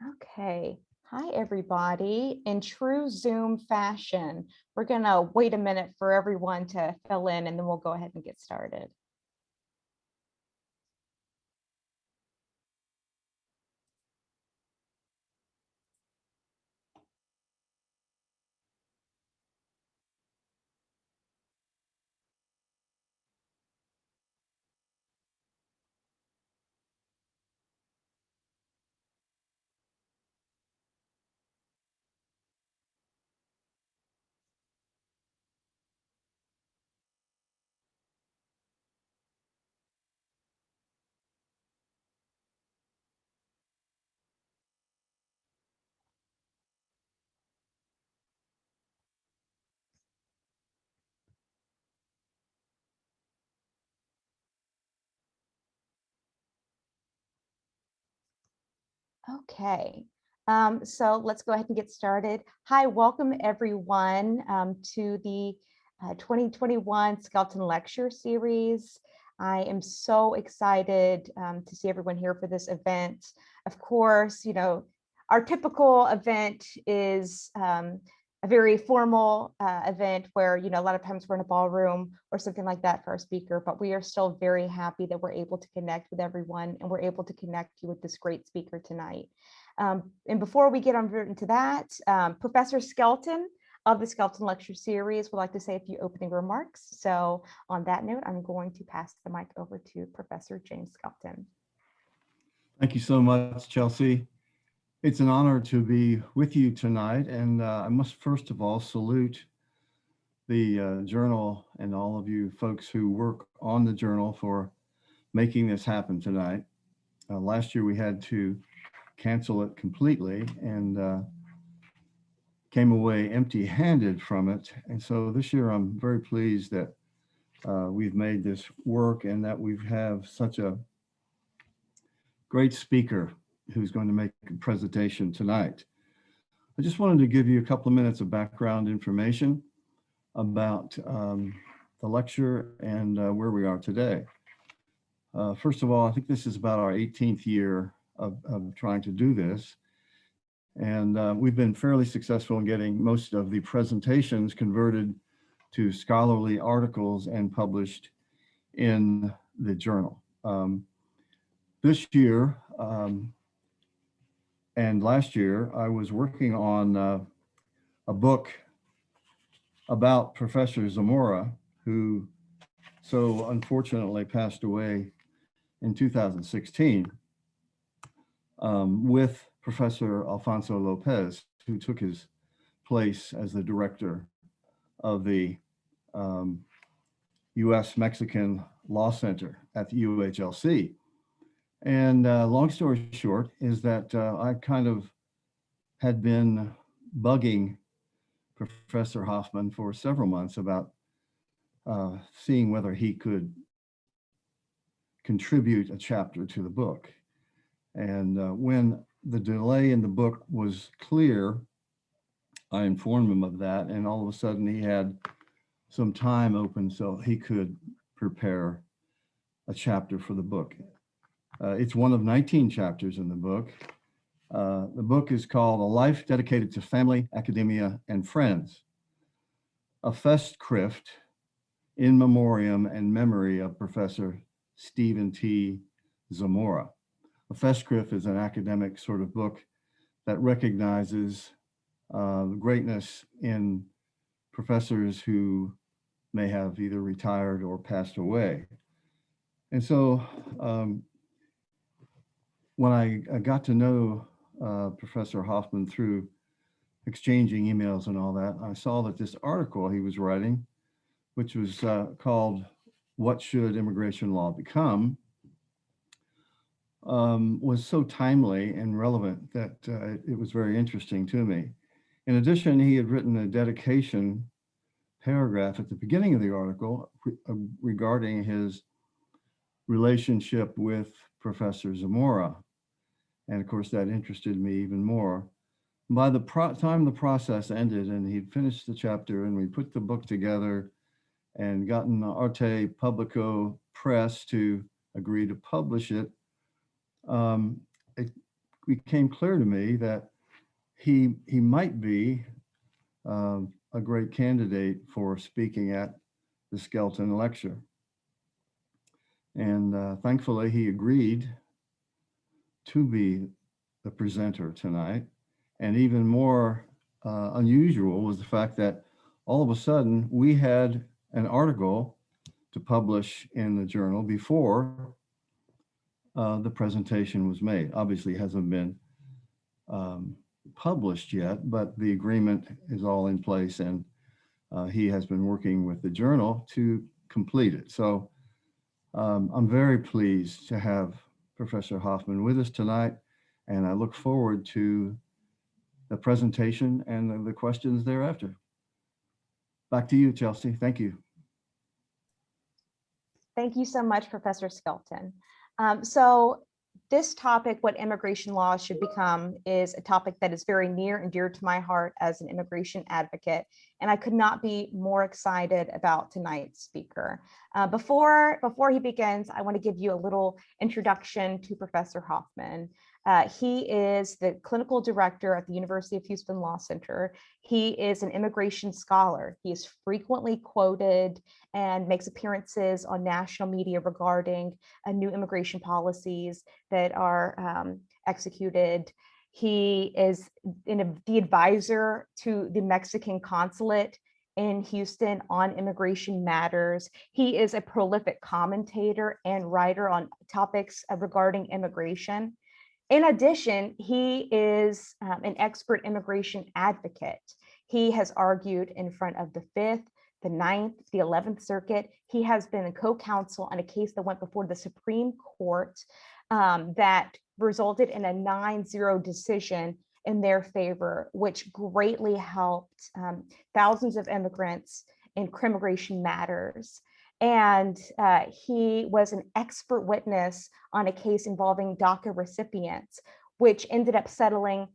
Okay. Hi, everybody. In true Zoom fashion, we're going to wait a minute for everyone to fill in and then we'll go ahead and get started. Okay. So let's go ahead and get started. Hi, welcome everyone to the 2021 Skeleton Lecture Series. I am so excited to see everyone here for this event. Of course, our typical event is a very formal event where, a lot of times we're in a ballroom or something like that for our speaker, but we are still very happy that we're able to connect with everyone and we're able to connect you with this great speaker tonight. And before we get on into that, Professor Skelton of the Skeleton Lecture Series would like to say a few opening remarks. So on that note, I'm going to pass the mic over to Professor James Skelton. Thank you so much, Chelsea. It's an honor to be with you tonight, and I must first of all salute the journal and all of you folks who work on the journal for making this happen tonight. Last year we had to cancel it completely and came away empty-handed from it. And so this year I'm very pleased that we've made this work and that we have such a great speaker who's going to make a presentation tonight. I just wanted to give you a couple of minutes of background information about the lecture and where we are today. First of all, I think this is about our 18th year of trying to do this. And we've been fairly successful in getting most of the presentations converted to scholarly articles and published in the journal. This year and last year, I was working on a book about Professor Zamora, who so unfortunately passed away in 2016, with Professor Alfonso Lopez, who took his place as the director of the U.S.-Mexican Law Center at the UHLC. And long story short is that I kind of had been bugging Professor Hoffman for several months about seeing whether he could contribute a chapter to the book. And when the delay in the book was clear, I informed him of that, and all of a sudden he had some time open so he could prepare a chapter for the book. It's one of 19 chapters in the book. The book is called A Life Dedicated to Family, Academia, and Friends, a Festschrift in memoriam and memory of Professor Stephen T. Zamora. A Festschrift is an academic sort of book that recognizes greatness in professors who may have either retired or passed away. And so when I got to know Professor Hoffman through exchanging emails and all that, I saw that this article he was writing, which was called What Should Immigration Law Become, was so timely and relevant that it was very interesting to me. In addition, he had written a dedication paragraph at the beginning of the article regarding his relationship with Professor Zamora. And of course, that interested me even more. By the time the process ended and he'd finished the chapter and we put the book together and gotten Arte Publico Press to agree to publish it, it became clear to me that he might be a great candidate for speaking at the Skelton lecture. And thankfully, he agreed to be the presenter tonight. And even more unusual was the fact that all of a sudden we had an article to publish in the journal before the presentation was made. Obviously, it hasn't been published yet, but the agreement is all in place, and he has been working with the journal to complete it. So I'm very pleased to have Professor Hoffman with us tonight, and I look forward to the presentation and the questions thereafter. Back to you, Chelsea. Thank you. Thank you so much, Professor Skelton. So this topic, what immigration law should become, is a topic that is very near and dear to my heart as an immigration advocate, and I could not be more excited about tonight's speaker. Before he begins, I want to give you a little introduction to Professor Hoffman. He is the clinical director at the University of Houston Law Center. He is an immigration scholar. He is frequently quoted and makes appearances on national media regarding new immigration policies that are executed. He is the advisor to the Mexican consulate in Houston on immigration matters. He is a prolific commentator and writer on topics regarding immigration. In addition, he is an expert immigration advocate. He has argued in front of the 5th, the 9th, the 11th Circuit. He has been a co-counsel on a case that went before the Supreme Court that resulted in a 9-0 decision in their favor, which greatly helped thousands of immigrants in immigration matters. And he was an expert witness on a case involving DACA recipients, which ended up settling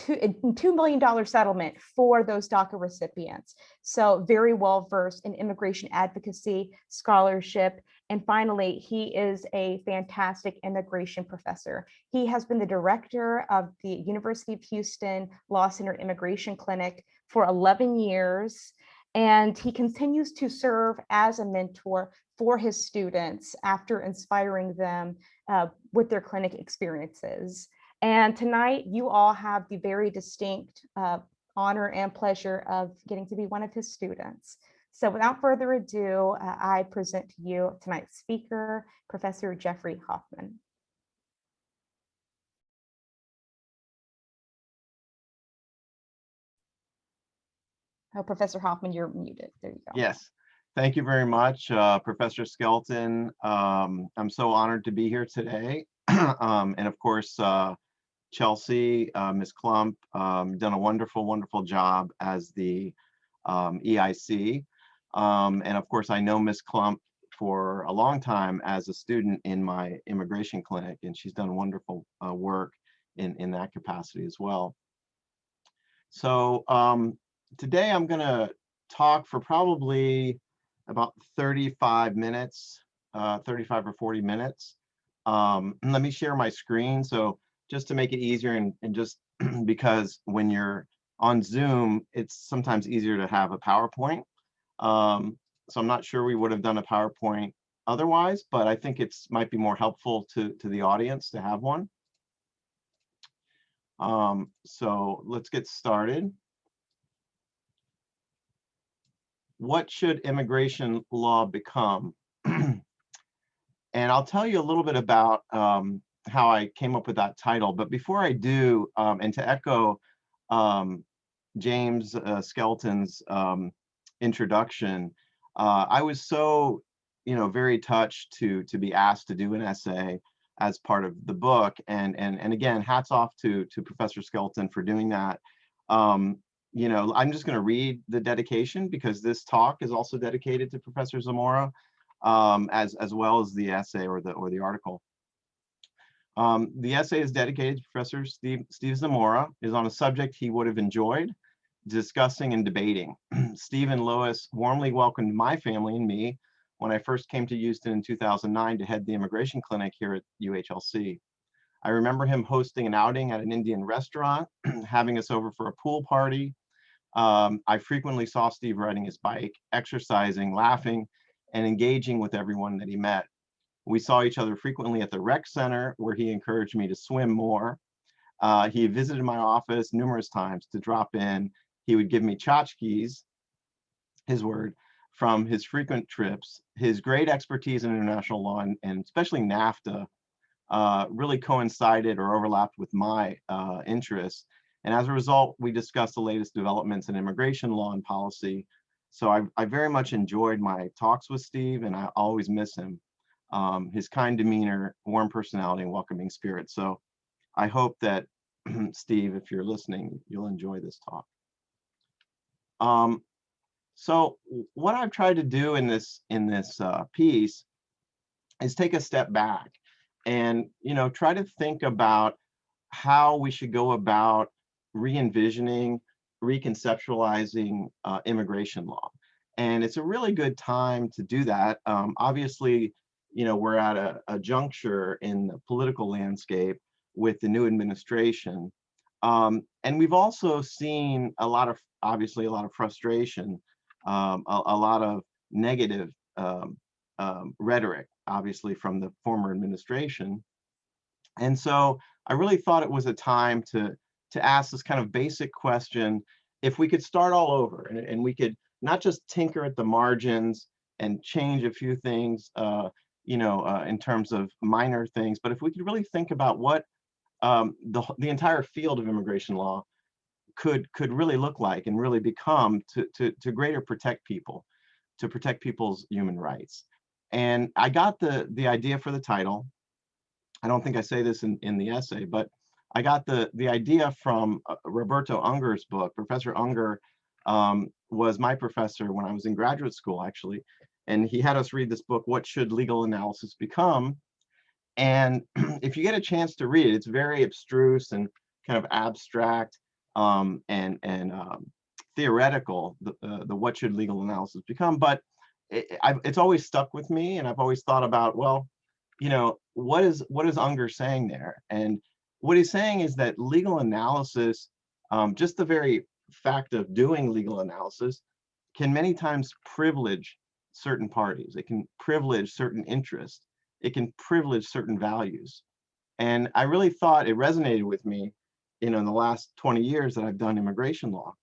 a $2 million settlement for those DACA recipients. So very well versed in immigration advocacy, scholarship, and finally, he is a fantastic immigration professor. He has been the director of the University of Houston Law Center Immigration Clinic for 11 years. And he continues to serve as a mentor for his students after inspiring them with their clinic experiences. And tonight, you all have the very distinct honor and pleasure of getting to be one of his students. So without further ado, I present to you tonight's speaker, Professor Jeffrey Hoffman. Oh, Professor Hoffman, you're muted. There you go. Yes, thank you very much, Professor Skelton. I'm so honored to be here today. And of course, Chelsea, Ms. Klump, done a wonderful, wonderful job as the EIC. And of course, I know Ms. Klump for a long time as a student in my immigration clinic, and she's done wonderful work in that capacity as well. So today I'm going to talk for probably about 35 minutes, 35 or 40 minutes. Let me share my screen. So just to make it easier and just because when you're on Zoom, it's sometimes easier to have a PowerPoint. So I'm not sure we would have done a PowerPoint otherwise, but I think it's might be more helpful to the audience to have one. So let's get started. What should immigration law become? And I'll tell you a little bit about how I came up with that title. But before I do, and to echo James Skelton's introduction, I was so, very touched to be asked to do an essay as part of the book. And again, hats off to Professor Skelton for doing that. I'm just going to read the dedication because this talk is also dedicated to Professor Zamora, as well as the essay or the article. The essay is dedicated to Professor Steve Zamora, is on a subject he would have enjoyed discussing and debating. Steve and Lois warmly welcomed my family and me when I first came to Houston in 2009 to head the immigration clinic here at UHLC. I remember him hosting an outing at an Indian restaurant, having us over for a pool party. I frequently saw Steve riding his bike, exercising, laughing, and engaging with everyone that he met. We saw each other frequently at the rec center, where he encouraged me to swim more. He visited my office numerous times to drop in. He would give me tchotchkes, his word, from his frequent trips. His great expertise in international law and especially NAFTA really coincided or overlapped with my interests. And as a result, we discussed the latest developments in immigration law and policy. So I very much enjoyed my talks with Steve, and I always miss him. His kind demeanor, warm personality, and welcoming spirit. So I hope that, Steve, if you're listening, you'll enjoy this talk. So what I've tried to do in this piece is take a step back and try to think about how we should go about re-envisioning, reconceptualizing immigration law. And it's a really good time to do that. Obviously, we're at a juncture in the political landscape with the new administration. And we've also seen obviously a lot of frustration, a lot of negative rhetoric, obviously, from the former administration. And so I really thought it was a time to ask this kind of basic question: if we could start all over and we could not just tinker at the margins and change a few things, in terms of minor things, but if we could really think about what the entire field of immigration law could really look like and really become to greater protect people, to protect people's human rights. And I got the idea for the title. I don't think I say this in the essay, but I got the idea from Roberto Unger's book. Professor Unger was my professor when I was in graduate school, actually. And he had us read this book, What Should Legal Analysis Become? And if you get a chance to read it, it's very abstruse and kind of abstract and theoretical, the What Should Legal Analysis Become? But it's always stuck with me, and I've always thought about, well, what is Unger saying there? And what he's saying is that legal analysis, just the very fact of doing legal analysis, can many times privilege certain parties. It can privilege certain interests. It can privilege certain values. And I really thought it resonated with me, in the last 20 years that I've done immigration law.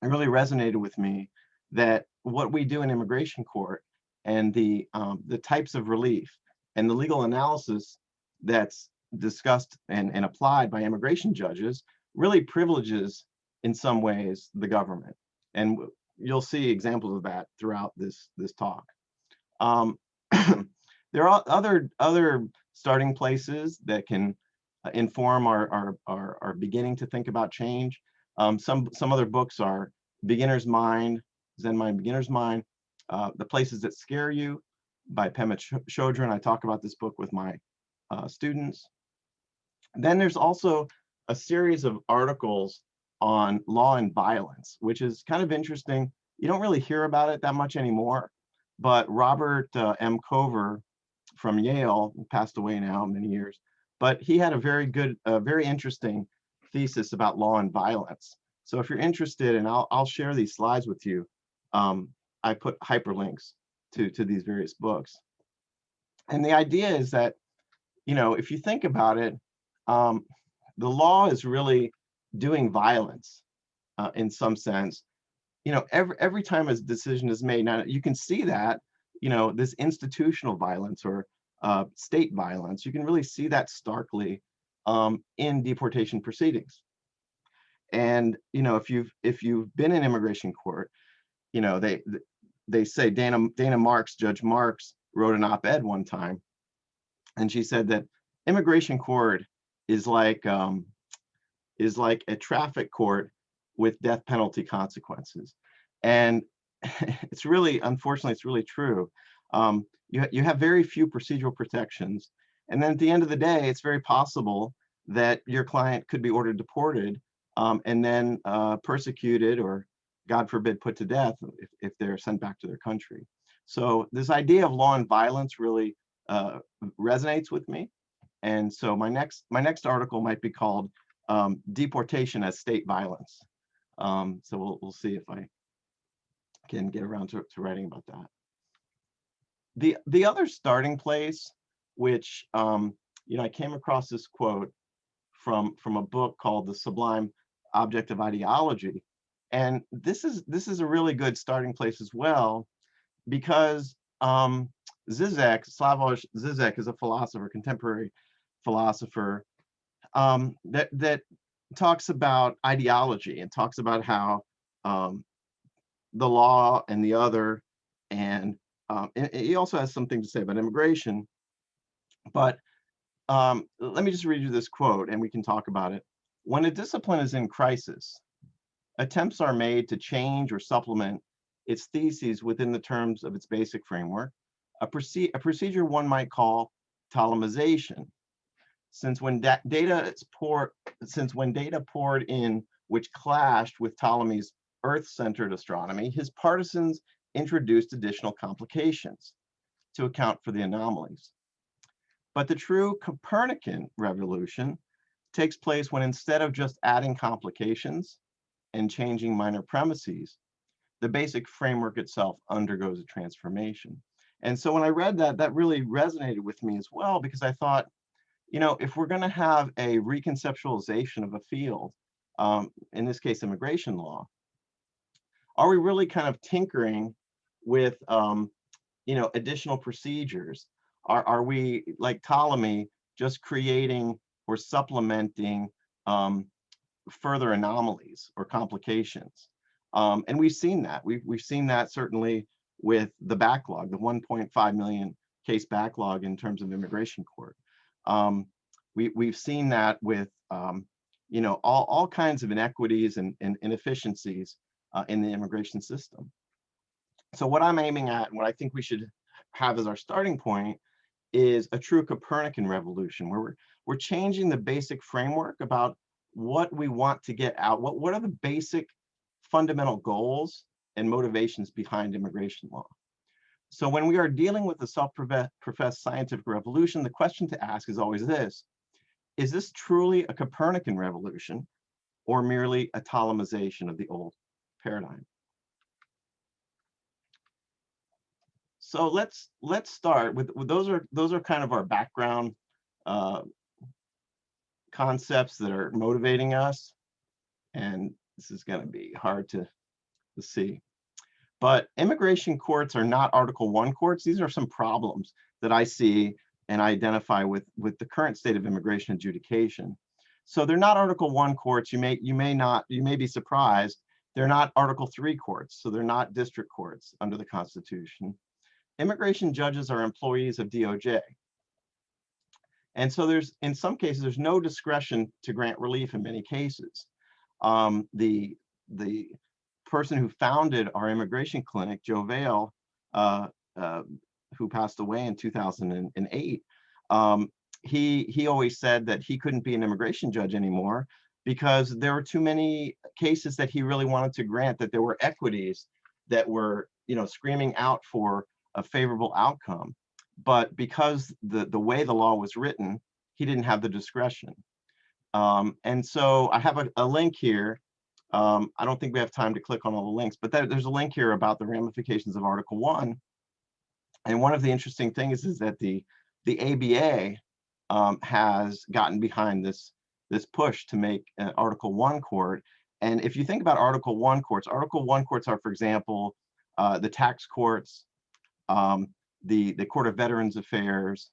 It really resonated with me that what we do in immigration court and the types of relief and the legal analysis that's discussed and applied by immigration judges really privileges, in some ways, the government. And you'll see examples of that throughout this talk. There are other starting places that can inform our beginning to think about change. Some other books are Beginner's Mind, Zen Mind, Beginner's Mind, The Places That Scare You by Pema Chodron. I talk about this book with my students. Then there's also a series of articles on law and violence, which is kind of interesting. You don't really hear about it that much anymore, but Robert M. Cover from Yale, passed away now, many years, but he had a very good, very interesting thesis about law and violence. So if you're interested, and I'll share these slides with you, I put hyperlinks to these various books. And the idea is that, if you think about it, the law is really doing violence in some sense. Every time a decision is made, now you can see that, this institutional violence or state violence, you can really see that starkly in deportation proceedings. And if you've been in immigration court, they say Dana Marks, Judge Marks, wrote an op-ed one time, and she said that immigration court is like a traffic court with death penalty consequences. And it's really, unfortunately, it's really true. You have very few procedural protections. And then at the end of the day, it's very possible that your client could be ordered deported and then persecuted or, God forbid, put to death if they're sent back to their country. So this idea of law and violence really resonates with me. And so my next article might be called Deportation as State Violence. So we'll see if I can get around to writing about that. The other starting place, which I came across this quote from a book called The Sublime Object of Ideology, and this is a really good starting place as well, because Zizek, Slavoj Zizek, is a philosopher, contemporary philosopher, that talks about ideology and talks about how the law and the other, and he also has something to say about immigration. But let me just read you this quote and we can talk about it. When a discipline is in crisis, attempts are made to change or supplement its theses within the terms of its basic framework, a procedure one might call Ptolemization. Since when data poured in which clashed with Ptolemy's Earth-centered astronomy, his partisans introduced additional complications to account for the anomalies. But the true Copernican revolution takes place when, instead of just adding complications and changing minor premises, the basic framework itself undergoes a transformation. And so when I read that, that really resonated with me as well, because I thought, if we're going to have a reconceptualization of a field, in this case, immigration law, are we really kind of tinkering with, additional procedures? Are we, like Ptolemy, just creating or supplementing further anomalies or complications? And we've seen that. We've seen that certainly with the backlog, the 1.5 million case backlog in terms of immigration court. We've seen that with all kinds of inequities and inefficiencies in the immigration system. So what I'm aiming at, and what I think we should have as our starting point, is a true Copernican revolution, where we're changing the basic framework about what we want to get out. What are the basic fundamental goals and motivations behind immigration law? So when we are dealing with the self-professed scientific revolution, the question to ask is always this: is this truly a Copernican revolution, or merely a Ptolemization of the old paradigm? So let's start with those are kind of our background concepts that are motivating us, and this is going to be hard to see. But immigration courts are not Article 1 courts. These are some problems that I see and identify with the current state of immigration adjudication. So they're not Article 1 courts. You may be surprised. They're not Article 3 courts, so they're not district courts under the Constitution. Immigration judges are employees of DOJ. And so in some cases, there's no discretion to grant relief in many cases. The person who founded our immigration clinic, Joe Vail, who passed away in 2008, he always said that he couldn't be an immigration judge anymore because there were too many cases that he really wanted to grant, that there were equities that were, screaming out for a favorable outcome. But because the way the law was written, he didn't have the discretion. And so I have a link here. I don't think we have time to click on all the links, but there's a link here about the ramifications of Article 1. And one of the interesting things is that the ABA has gotten behind this push to make an Article 1 court. And if you think about Article 1 courts are, for example, the tax courts, the Court of Veterans Affairs.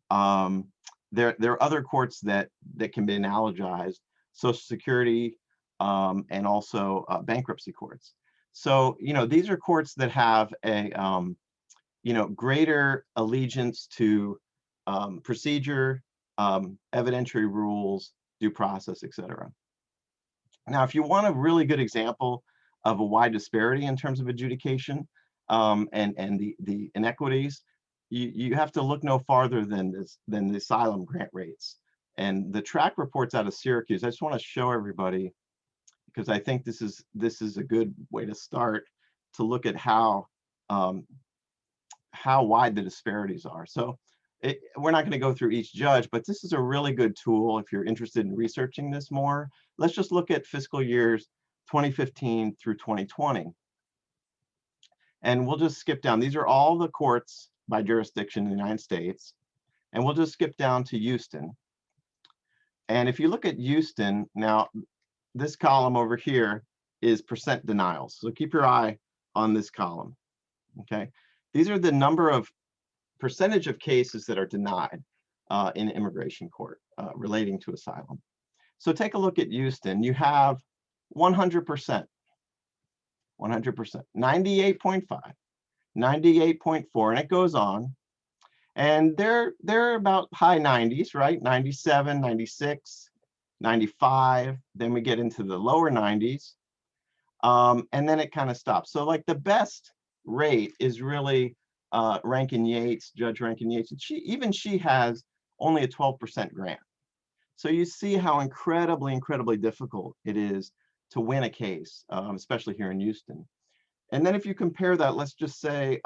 There are other courts that can be analogized, Social Security, and also bankruptcy courts. So, these are courts that have a, greater allegiance to procedure, evidentiary rules, due process, etc. Now, if you want a really good example of a wide disparity in terms of adjudication and the inequities, you have to look no farther than the asylum grant rates. And the track reports out of Syracuse, I just want to show everybody, because I think this is a good way to start to look at how wide the disparities are. So we're not going to go through each judge, but this is a really good tool if you're interested in researching this more. Let's just look at fiscal years 2015 through 2020. And we'll just skip down. These are all the courts by jurisdiction in the United States. And we'll just skip down to Houston. And if you look at Houston, now this column over here is percent denials. So keep your eye on this column, okay? These are the number of percentage of cases that are denied in immigration court relating to asylum. So take a look at Houston. You have 100%, 100%, 98.5, 98.4, and it goes on. And they're about high 90s, right? 97, 96, 95. Then we get into the lower 90s. And then it kind of stops. So like the best rate is really Rankin Yates, Judge Rankin Yates. And she has only a 12% grant. So you see how incredibly, incredibly difficult it is to win a case, especially here in Houston. And then if you compare that, let's just say,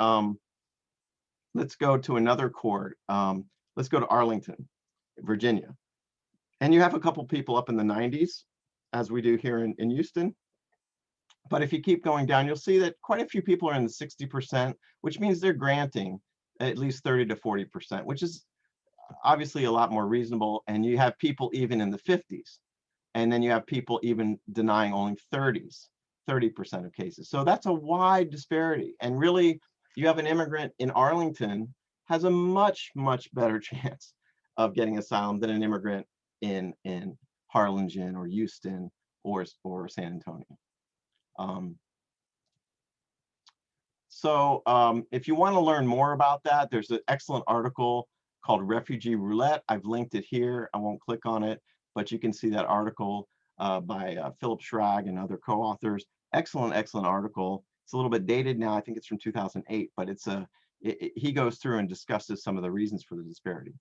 let's go to another court. Let's go to Arlington, Virginia. And you have a couple people up in the 90s, as we do here in Houston. But if you keep going down, you'll see that quite a few people are in the 60%, which means they're granting at least 30 to 40%, which is obviously a lot more reasonable. And you have people even in the 50s. And then you have people even denying only 30% of cases. So that's a wide disparity. And really, you have an immigrant in Arlington has a much, much better chance of getting asylum than an immigrant in Harlingen or Houston or San Antonio. If you want to learn more about that, there's an excellent article called Refugee Roulette. I've linked it here. I won't click on it, but you can see that article by Philip Schrag and other co-authors. Excellent, excellent article. It's a little bit dated now. I think it's from 2008, but he goes through and discusses some of the reasons for the disparity.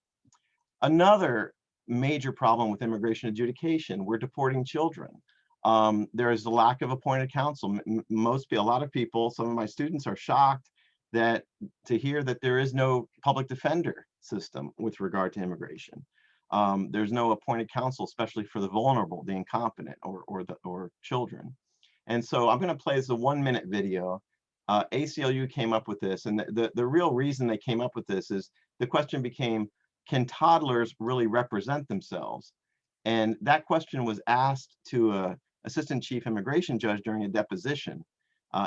Another major problem with immigration adjudication, we're deporting children. There is a lack of appointed counsel. A lot of people, some of my students are shocked to hear that there is no public defender system with regard to immigration. There's no appointed counsel, especially for the vulnerable, the incompetent, or children. And so I'm going to play this a 1-minute video. ACLU came up with this, and the real reason they came up with this is the question became, can toddlers really represent themselves? And that question was asked to an assistant chief immigration judge during a deposition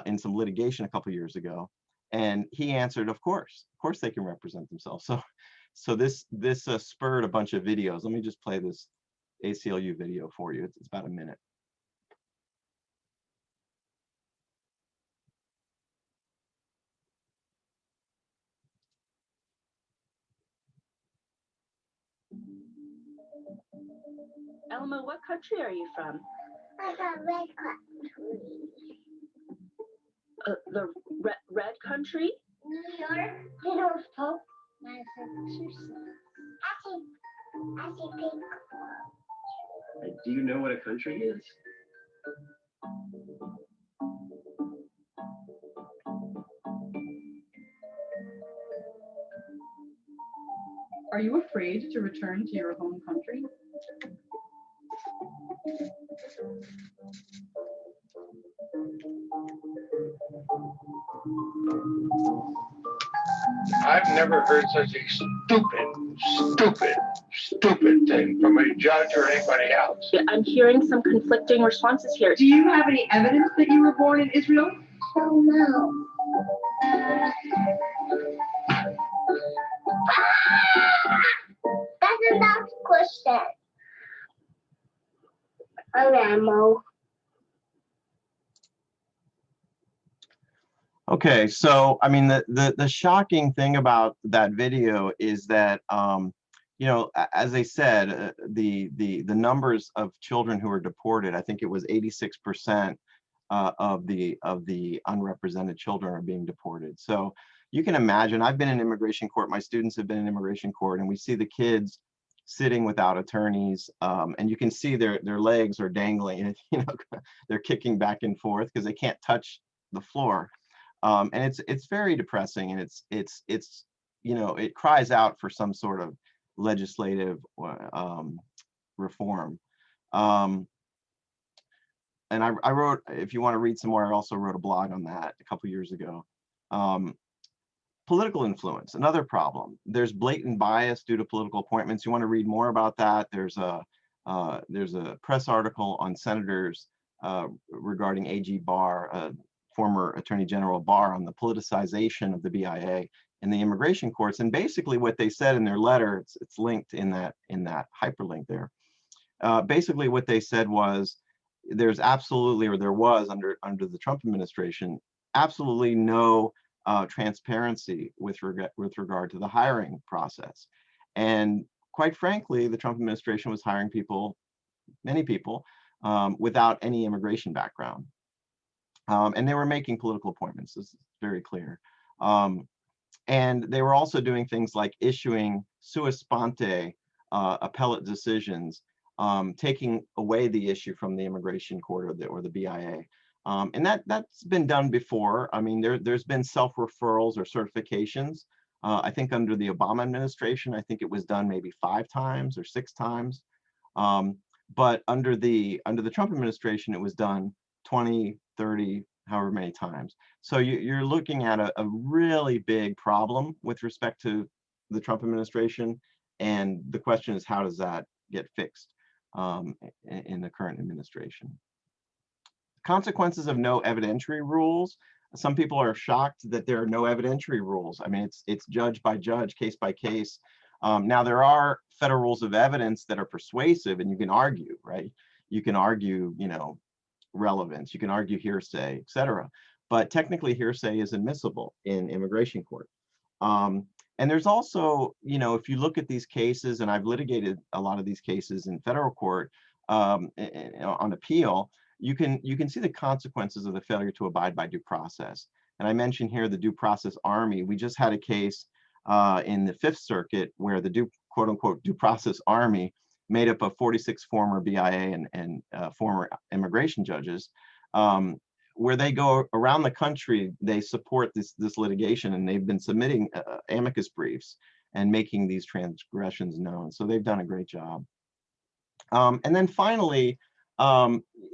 in some litigation a couple of years ago. And he answered, of course they can represent themselves. So this spurred a bunch of videos. Let me just play this ACLU video for you. It's about a minute. Elma, what country are you from? I'm from Red Country. The red country? New York, Liverpool, Massachusetts. I see pink. Do you know what a country is? Are you afraid to return to your home country? I've never heard such a stupid thing from a judge or anybody else. I'm hearing some conflicting responses here. Do you have any evidence that you were born in Israel? Oh no. That's enough question. Okay, Mo. Okay, so I mean, the shocking thing about that video is that you know, as I said, the numbers of children who are deported, I think it was 86% of the unrepresented children are being deported. So you can imagine, I've been in immigration court, my students have been in immigration court, and we see the kids sitting without attorneys, and you can see their legs are dangling, and you know, they're kicking back and forth because they can't touch the floor. And it's very depressing, and it's you know, it cries out for some sort of legislative reform. And I wrote, if you want to read some more, I also wrote a blog on that a couple years ago. Political influence, another problem. There's blatant bias due to political appointments. You want to read more about that? There's a press article on senators regarding AG Barr, former Attorney General Barr, on the politicization of the BIA and the immigration courts. And basically what they said in their letter, it's linked in that hyperlink there. Basically what they said was, there's absolutely, or there was under the Trump administration, absolutely no transparency with regard to the hiring process. And quite frankly, the Trump administration was hiring people, many people, without any immigration background. And they were making political appointments, this is very clear. And they were also doing things like issuing sua sponte appellate decisions, taking away the issue from the immigration court or the BIA. And that's been done before. I mean, there's been self-referrals or certifications. I think under the Obama administration, I think it was done maybe 5 times or 6 times. But under the Trump administration, it was done 20, 30, however many times. So you're looking at a really big problem with respect to the Trump administration. And the question is, how does that get fixed in the current administration? Consequences of no evidentiary rules. Some people are shocked that there are no evidentiary rules. I mean, it's judge by judge, case by case. Now there are federal rules of evidence that are persuasive, and you can argue, right? You can argue, you know, relevance, you can argue hearsay, etc. But technically hearsay is admissible in immigration court. And there's also, you know, if you look at these cases, and I've litigated a lot of these cases in federal court on appeal, you can see the consequences of the failure to abide by due process. And I mentioned here the due process army. We just had a case in the Fifth Circuit where the quote unquote due process army, made up of 46 former BIA and former immigration judges, where they go around the country, they support this litigation, and they've been submitting amicus briefs and making these transgressions known. So they've done a great job. And then finally,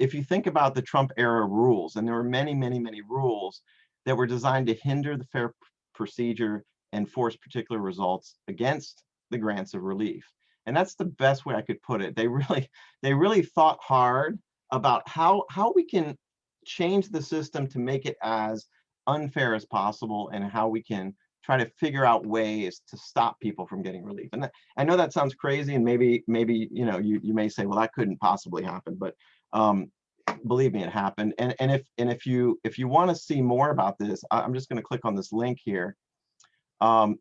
if you think about the Trump era rules, and there were many, many, many rules that were designed to hinder the fair procedure and force particular results against the grants of relief. And that's the best way I could put it. They really thought hard about how we can change the system to make it as unfair as possible, and how we can try to figure out ways to stop people from getting relief. And I know that sounds crazy, and maybe you know, you may say, well, that couldn't possibly happen, but believe me, it happened. And if you want to see more about this, I'm just going to click on this link here.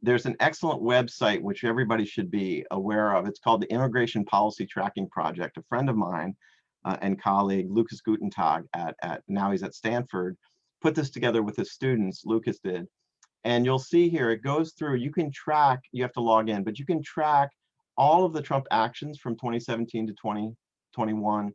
There's an excellent website which everybody should be aware of. It's called the Immigration Policy Tracking Project. A friend of mine and colleague, Lucas Gutentag, now he's at Stanford, put this together with his students, Lucas did. And you'll see here, it goes through, you can track, you have to log in, but you can track all of the Trump actions from 2017 to 2021,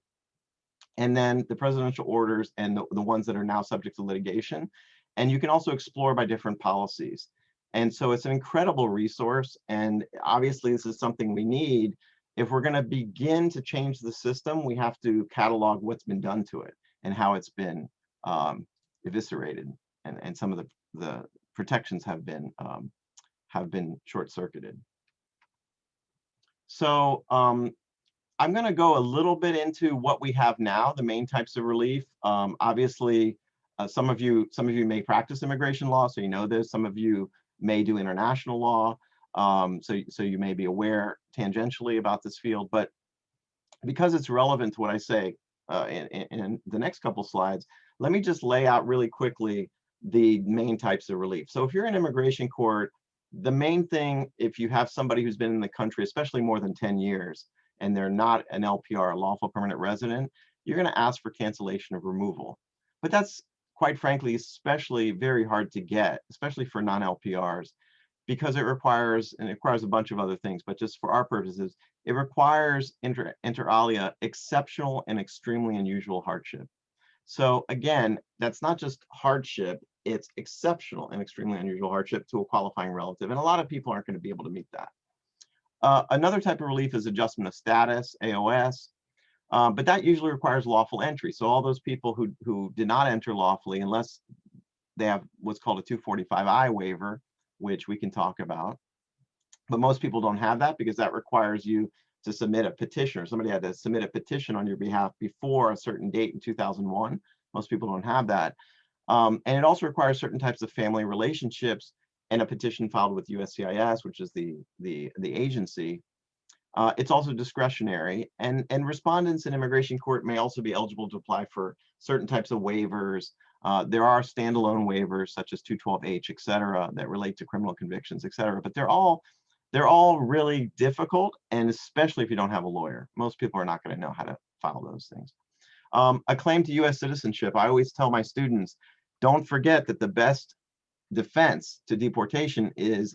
and then the presidential orders and the ones that are now subject to litigation. And you can also explore by different policies. And so it's an incredible resource. And obviously this is something we need. If we're going to begin to change the system, we have to catalog what's been done to it and how it's been eviscerated. And some of the protections have been short-circuited. So I'm going to go a little bit into what we have now, the main types of relief. Obviously, some of you may practice immigration law, so you know this. Some of you may do international law, so you may be aware tangentially about this field. But because it's relevant to what I say in the next couple slides, let me just lay out really quickly the main types of relief. So if you're in immigration court, the main thing, if you have somebody who's been in the country, especially more than 10 years, and they're not an LPR, a lawful permanent resident, you're going to ask for cancellation of removal. But that's, quite frankly, especially very hard to get, especially for non-LPRs, because it requires a bunch of other things, but just for our purposes, it requires, inter alia, exceptional and extremely unusual hardship. So again, that's not just hardship, it's exceptional and extremely unusual hardship to a qualifying relative. And a lot of people aren't going to be able to meet that. Another type of relief is adjustment of status, AOS, but that usually requires lawful entry. So all those people who did not enter lawfully, unless they have what's called a 245I waiver, which we can talk about. But most people don't have that because that requires you to submit a petition, or somebody had to submit a petition on your behalf before a certain date in 2001. Most people don't have that. And it also requires certain types of family relationships and a petition filed with USCIS, which is the agency. It's also discretionary, and respondents in immigration court may also be eligible to apply for certain types of waivers. There are standalone waivers such as 212H, et cetera, that relate to criminal convictions, et cetera, but they're all really difficult, and especially if you don't have a lawyer. Most people are not going to know how to file those things. A claim to US citizenship, I always tell my students, don't forget that the best defense to deportation is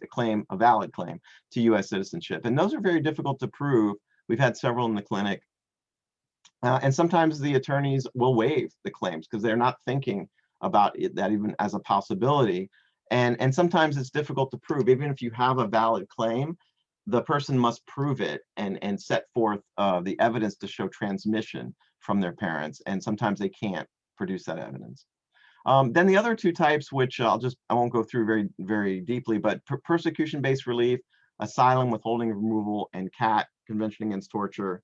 a valid claim to US citizenship. And those are very difficult to prove. We've had several in the clinic. And sometimes the attorneys will waive the claims because they're not thinking about that even as a possibility. And sometimes it's difficult to prove. Even if you have a valid claim, the person must prove it and set forth the evidence to show transmission from their parents. And sometimes they can't produce that evidence. Then the other two types, which I won't go through very, very deeply, but persecution-based relief, asylum, withholding of removal, and CAT, Convention Against Torture.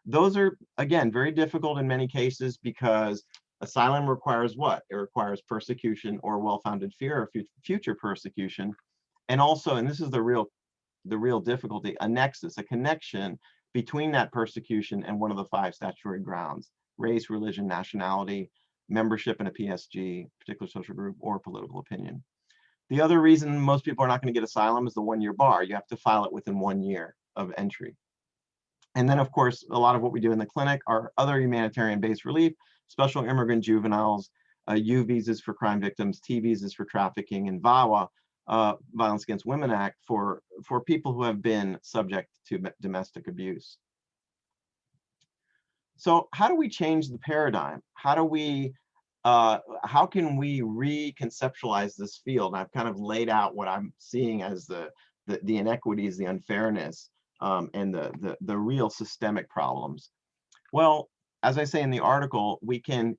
Those are, again, very difficult in many cases because asylum requires what? It requires persecution or well-founded fear of future persecution. And also, and this is the real difficulty, a nexus, a connection between that persecution and one of the 5 statutory grounds: race, religion, nationality, membership in a PSG, particular social group, or political opinion. The other reason most people are not going to get asylum is the 1-year bar. You have to file it within 1 year of entry. And then, of course, a lot of what we do in the clinic are other humanitarian-based relief, special immigrant juveniles, U visas for crime victims, T visas for trafficking, and VAWA, Violence Against Women Act, for people who have been subject to domestic abuse. So how do we change the paradigm? How can we reconceptualize this field? And I've kind of laid out what I'm seeing as the inequities, the unfairness, and the real systemic problems. Well, as I say in the article, we can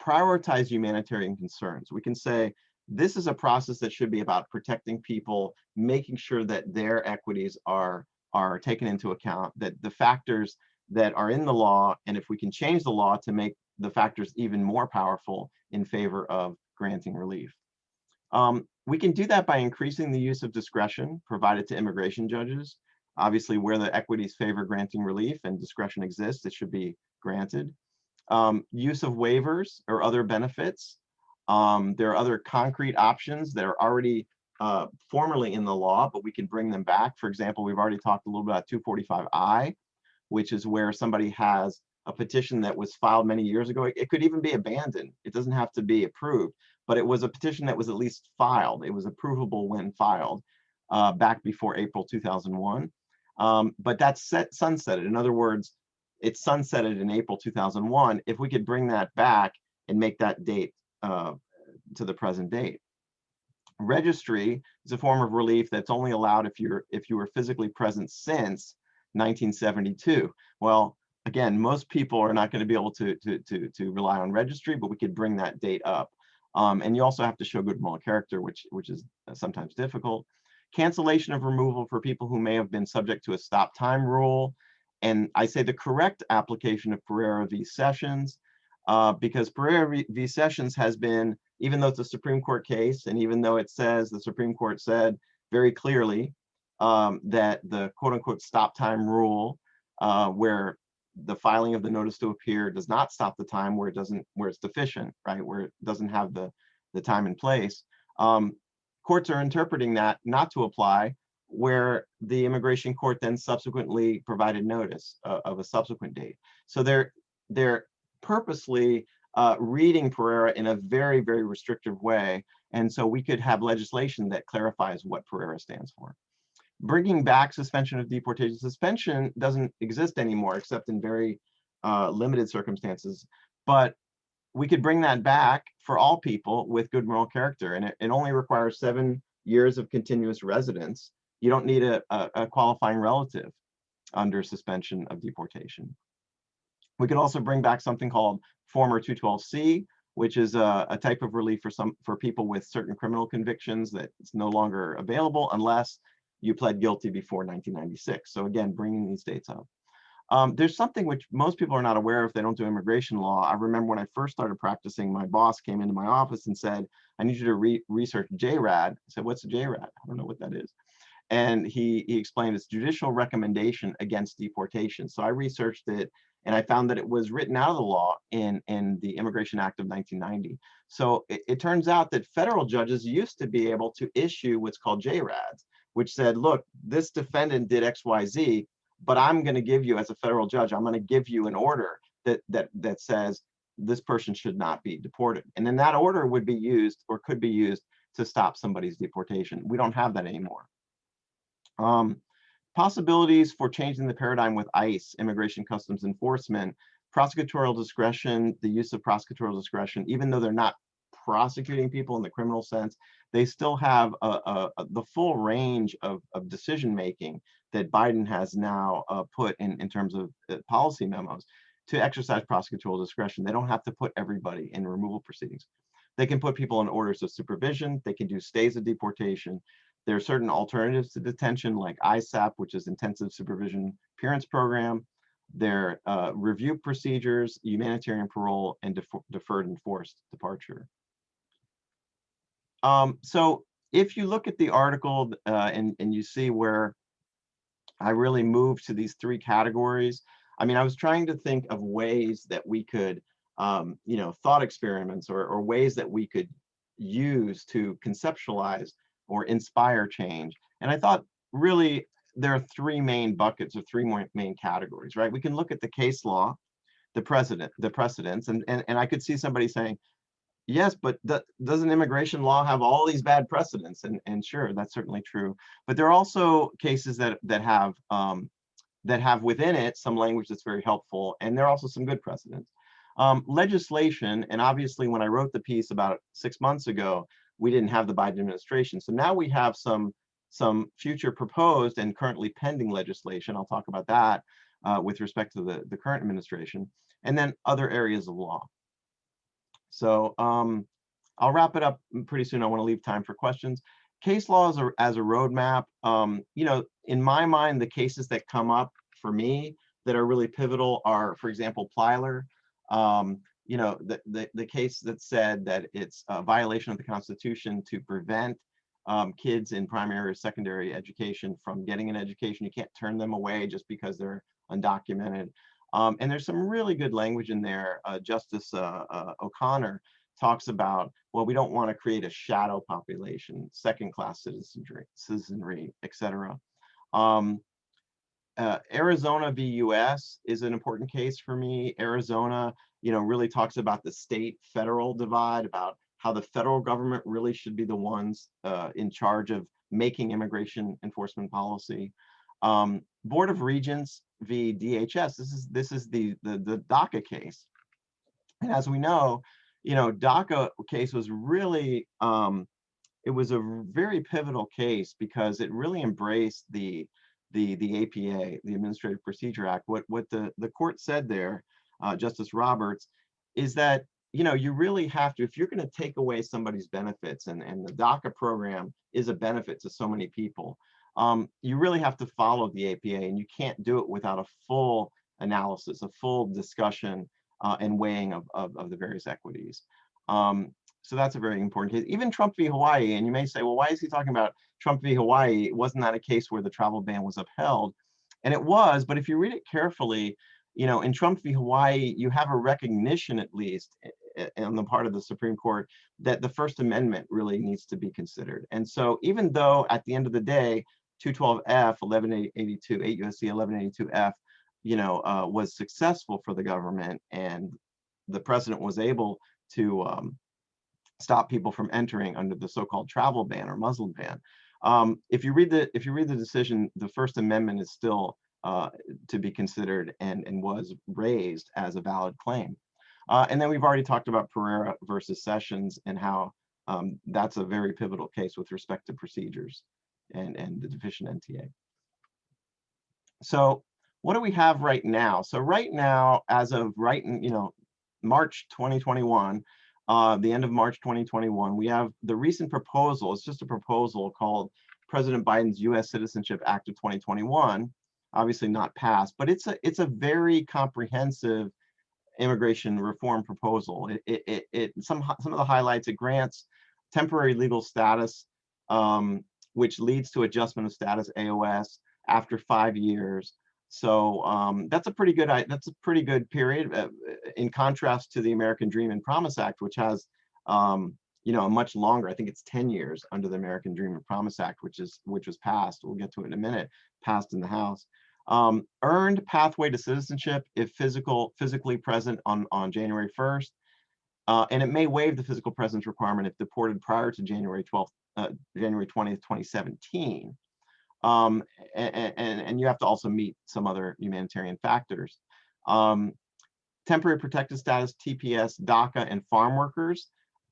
prioritize humanitarian concerns. We can say, this is a process that should be about protecting people, making sure that their equities are taken into account, that the factors that are in the law, and if we can change the law to make the factors even more powerful in favor of granting relief. We can do that by increasing the use of discretion provided to immigration judges. Obviously, where the equities favor granting relief and discretion exists, it should be granted. Use of waivers or other benefits. There are other concrete options that are already formerly in the law, but we can bring them back. For example, we've already talked a little bit about 245I, which is where somebody has a petition that was filed many years ago. It could even be abandoned. It doesn't have to be approved, but it was a petition that was at least filed. It was approvable when filed back before April 2001. But that's sunsetted. In other words, it's sunsetted in April 2001. If we could bring that back and make that date to the present date. Registry is a form of relief that's only allowed if you were physically present since 1972. Well, again, most people are not going to be able to rely on registry, but we could bring that date up. And you also have to show good moral character, which is sometimes difficult. Cancellation of removal for people who may have been subject to a stop time rule. And I say the correct application of Pereira v. Sessions, because Pereira v. Sessions has been, even though it's a Supreme Court case, and even though it says the Supreme Court said very clearly that the quote unquote stop time rule, where the filing of the notice to appear does not stop the time where it's deficient, right? Where it doesn't have the time and place. Courts are interpreting that not to apply, where the immigration court then subsequently provided notice of a subsequent date. So they're purposely reading Pereira in a very, very restrictive way. And so we could have legislation that clarifies what Pereira stands for. Bringing back suspension of deportation. Suspension doesn't exist anymore except in very limited circumstances. But we could bring that back for all people with good moral character. And it only requires 7 years of continuous residence. You don't need a qualifying relative under suspension of deportation. We could also bring back something called former 212C, which is a type of relief for people with certain criminal convictions that is no longer available unless you pled guilty before 1996. So again, bringing these dates up. There's something which most people are not aware of if they don't do immigration law. I remember when I first started practicing, my boss came into my office and said, I need you to research JRAD. I said, what's a JRAD? I don't know what that is. And he explained it's judicial recommendation against deportation. So I researched it and I found that it was written out of the law in the Immigration Act of 1990. So it turns out that federal judges used to be able to issue what's called JRADs, which said, look, this defendant did XYZ, but I'm going to give you, as a federal judge, I'm going to give you an order that says this person should not be deported. And then that order would be used or could be used to stop somebody's deportation. We don't have that anymore. Possibilities for changing the paradigm with ICE, Immigration Customs Enforcement, prosecutorial discretion, the use of prosecutorial discretion, even though they're not prosecuting people in the criminal sense, they still have the full range of decision-making that Biden has now put in terms of policy memos to exercise prosecutorial discretion. They don't have to put everybody in removal proceedings. They can put people in orders of supervision. They can do stays of deportation. There are certain alternatives to detention like ISAP, which is Intensive Supervision Appearance Program. There are review procedures, humanitarian parole, and deferred enforced departure. So if you look at the article and you see where I really moved to these 3 categories, I mean, I was trying to think of ways that we could, thought experiments or ways that we could use to conceptualize or inspire change. And I thought really there are 3 main buckets or 3 main categories, right? We can look at the case law, the precedents, and I could see somebody saying, yes, but doesn't immigration law have all these bad precedents? And sure, that's certainly true. But there are also cases that have within it some language that's very helpful, and there are also some good precedents. Legislation, and obviously when I wrote the piece about 6 months ago, we didn't have the Biden administration. So now we have some future proposed and currently pending legislation. I'll talk about that with respect to the current administration, and then other areas of law. So I'll wrap it up pretty soon. I want to leave time for questions. Case law as a roadmap. In my mind, the cases that come up for me that are really pivotal are, for example, Plyler. The case that said that it's a violation of the Constitution to prevent kids in primary or secondary education from getting an education. You can't turn them away just because they're undocumented. And there's some really good language in there. Justice O'Connor talks about, well, we don't want to create a shadow population, second-class citizenry, etc. Arizona v. US is an important case for me. Arizona, really talks about the state-federal divide, about how the federal government really should be the ones in charge of making immigration enforcement policy. Board of Regents v. DHS. This is the DACA case, and as we know, DACA case was really it was a very pivotal case because it really embraced the APA, the Administrative Procedure Act. What the court said there, Justice Roberts, is that you really have to, if you're going to take away somebody's benefits, and the DACA program is a benefit to so many people, you really have to follow the APA, and you can't do it without a full analysis, a full discussion and weighing of the various equities. So that's a very important case. Even Trump v. Hawaii, and you may say, well, why is he talking about Trump v. Hawaii? Wasn't that a case where the travel ban was upheld? And it was, but if you read it carefully, in Trump v. Hawaii, you have a recognition, at least on the part of the Supreme Court, that the First Amendment really needs to be considered. And so even though at the end of the day, 212F, 1182, 8 U.S.C. 1182F, was successful for the government, and the president was able to stop people from entering under the so-called travel ban or Muslim ban. If you read the decision, the First Amendment is still to be considered and was raised as a valid claim. And then we've already talked about Pereira versus Sessions and how that's a very pivotal case with respect to procedures and the deficient NTA. So what do we have right now? So right now, as of March 2021, the end of March 2021, we have the recent proposal. It's just a proposal called President Biden's U.S. Citizenship Act of 2021, obviously not passed, but it's a very comprehensive immigration reform proposal. Some of the highlights: it grants temporary legal status, which leads to adjustment of status (AOS) after 5 years. So that's a pretty good period, in contrast to the American Dream and Promise Act, which has a much longer. I think it's 10 years under the American Dream and Promise Act, which was passed. We'll get to it in a minute. Passed in the House. Earned pathway to citizenship if physically present on January 1st, and it may waive the physical presence requirement if deported prior to January 20th, 2017. And you have to also meet some other humanitarian factors. Temporary protected status, TPS, DACA, and farm workers,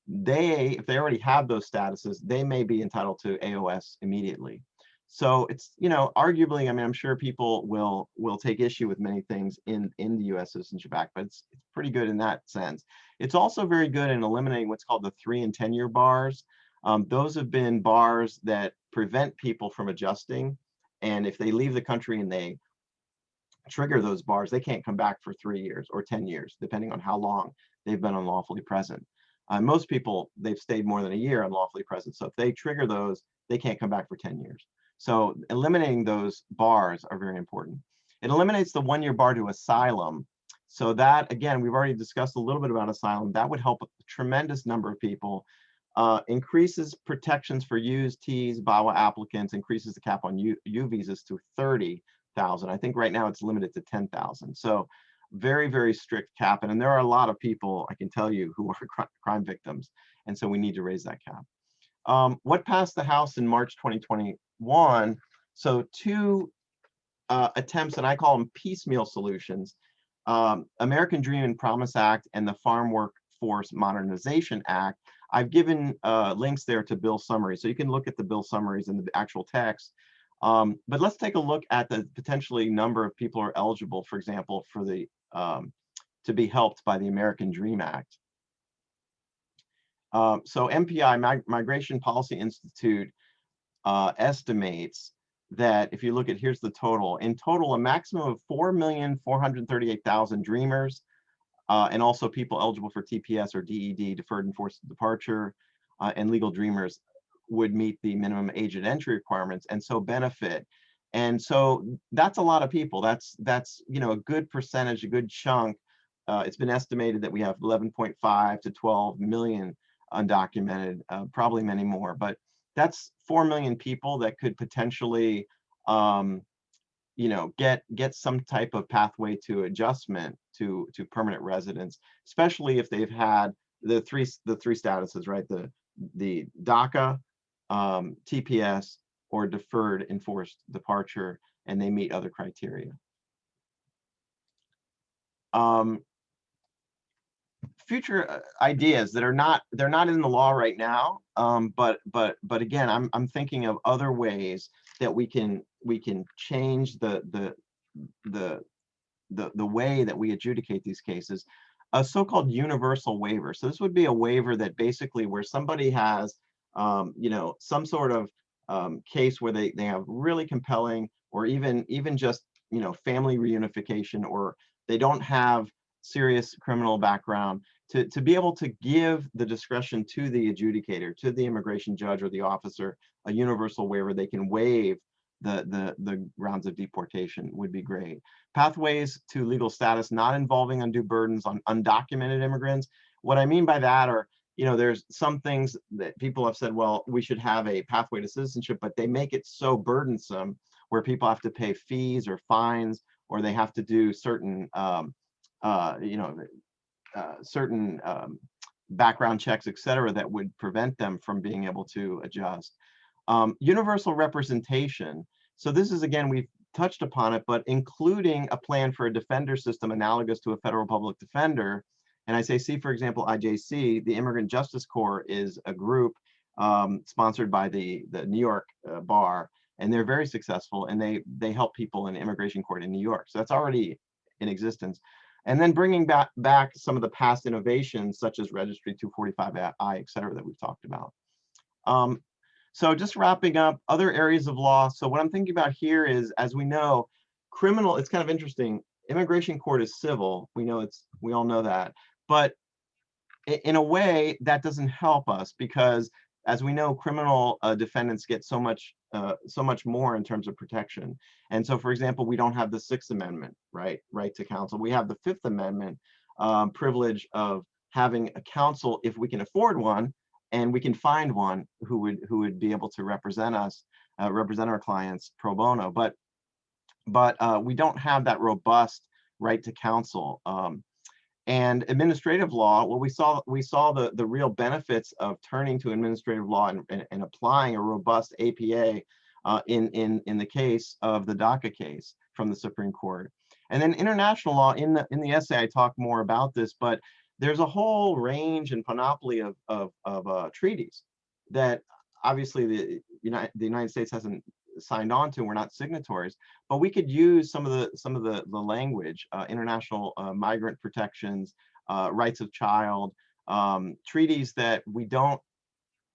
if they already have those statuses, they may be entitled to AOS immediately. So it's, arguably, I'm sure people will take issue with many things in the U.S. Citizenship Act, but it's pretty good in that sense. It's also very good in eliminating what's called the 3 and 10 year bars. Those have been bars that prevent people from adjusting. And if they leave the country and they trigger those bars, they can't come back for 3 years or 10 years, depending on how long they've been unlawfully present. Most people, they've stayed more than a year unlawfully present. So if they trigger those, they can't come back for 10 years. So eliminating those bars are very important. It eliminates the 1 year bar to asylum. So that, again, we've already discussed a little bit about asylum. That would help a tremendous number of people. Increases protections for U's, T's, BAWA applicants, increases the cap on U visas to 30,000. I think right now it's limited to 10,000. So very, very strict cap. And there are a lot of people, I can tell you, who are crime victims. And so we need to raise that cap. What passed the House in March 2021? So 2 attempts, and I call them piecemeal solutions. American Dream and Promise Act and the Farm Workforce Modernization Act. I've given links there to bill summaries, so you can look at the bill summaries and the actual text. But let's take a look at the potentially number of people who are eligible, for example, for the to be helped by the American Dream Act. So MPI, Migration Policy Institute, estimates that if you look at, here's the total. In total, a maximum of 4,438,000 Dreamers, and also people eligible for TPS or DED, Deferred Enforced Departure, and legal Dreamers would meet the minimum age at entry requirements and so benefit. And so that's a lot of people. That's a good percentage, a good chunk. It's been estimated that we have 11.5 to 12 million undocumented, probably many more, but that's 4 million people that could potentially get some type of pathway to adjustment to permanent residence, especially if they've had the three statuses, right? The DACA, TPS, or deferred enforced departure, and they meet other criteria. Future ideas that they're not in the law right now, but again, I'm thinking of other ways that we can change the way that we adjudicate these cases. A so-called universal waiver. So this would be a waiver that basically where somebody has some sort of case where they have really compelling, or even just family reunification, or they don't have serious criminal background, to be able to give the discretion to the adjudicator, to the immigration judge or the officer, a universal waiver. They can waive the grounds of deportation would be great. Pathways to legal status not involving undue burdens on undocumented immigrants. What I mean by that are, there's some things that people have said, well, we should have a pathway to citizenship, but they make it so burdensome where people have to pay fees or fines, or they have to do certain certain background checks, et cetera, that would prevent them from being able to adjust. Universal representation. So this is, again, we've touched upon it, but including a plan for a defender system analogous to a federal public defender And I say, see, for example, IJC, the Immigrant Justice Corps, is a group sponsored by the New York bar, and they're very successful, and they help people in immigration court in New York. So that's already in existence. And then bringing back some of the past innovations, such as Registry 245I, et cetera, that we've talked about. So just wrapping up other areas of law. So what I'm thinking about here is, as we know, criminal, it's kind of interesting. Immigration court is civil. We all know that. But in a way, that doesn't help us, because as we know, criminal defendants get so much more in terms of protection. And so, for example, we don't have the Sixth Amendment, right to counsel. We have the Fifth Amendment privilege of having a counsel if we can afford one, and we can find one who would be able to represent us, represent our clients pro bono. But we don't have that robust right to counsel. And administrative law, well, we saw the real benefits of turning to administrative law and applying a robust APA in the case of the DACA case from the Supreme Court. And then international law, in the essay, I talk more about this, but there's a whole range and panoply of treaties that obviously the United States hasn't signed on to. We're not signatories, but we could use some of the language, international migrant protections, rights of child, treaties that we don't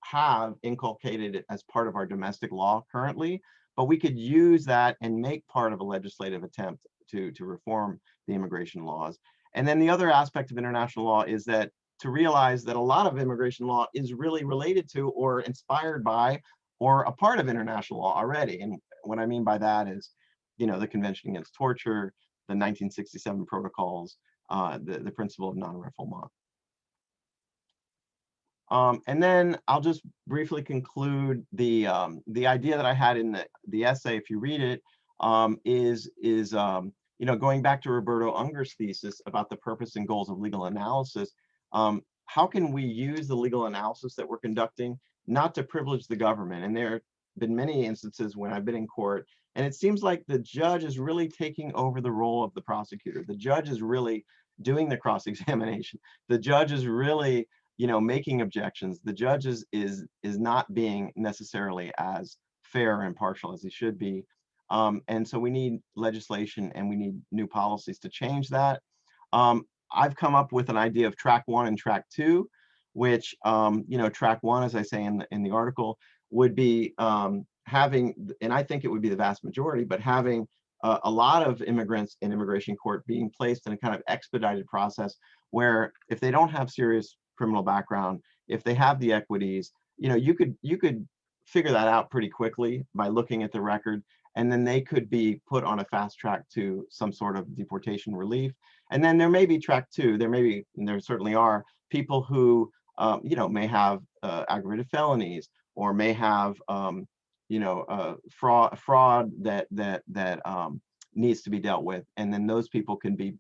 have inculcated as part of our domestic law currently, but we could use that and make part of a legislative attempt to reform the immigration laws. And then the other aspect of international law is that to realize that a lot of immigration law is really related to or inspired by or a part of international law already. And what I mean by that is, the Convention Against Torture, the 1967 protocols, the principle of non-refoulement. And then I'll just briefly conclude the idea that I had in the essay, if you read it, is going back to Roberto Unger's thesis about the purpose and goals of legal analysis. How can we use the legal analysis that we're conducting not to privilege the government? And there have been many instances when I've been in court, and it seems like the judge is really taking over the role of the prosecutor. The judge is really doing the cross-examination. The judge is really, making objections. The judge is not being necessarily as fair and impartial as he should be. And so we need legislation and we need new policies to change that. I've come up with an idea of track 1 and track 2, which, track 1, as I say in the article, would be having, and I think it would be the vast majority, but having a lot of immigrants in immigration court being placed in a kind of expedited process where if they don't have serious criminal background, if they have the equities, you could figure that out pretty quickly by looking at the record, and then they could be put on a fast track to some sort of deportation relief. And then there may be track 2. There certainly are people who may have aggravated felonies, or may have fraud that needs to be dealt with, and then those people can be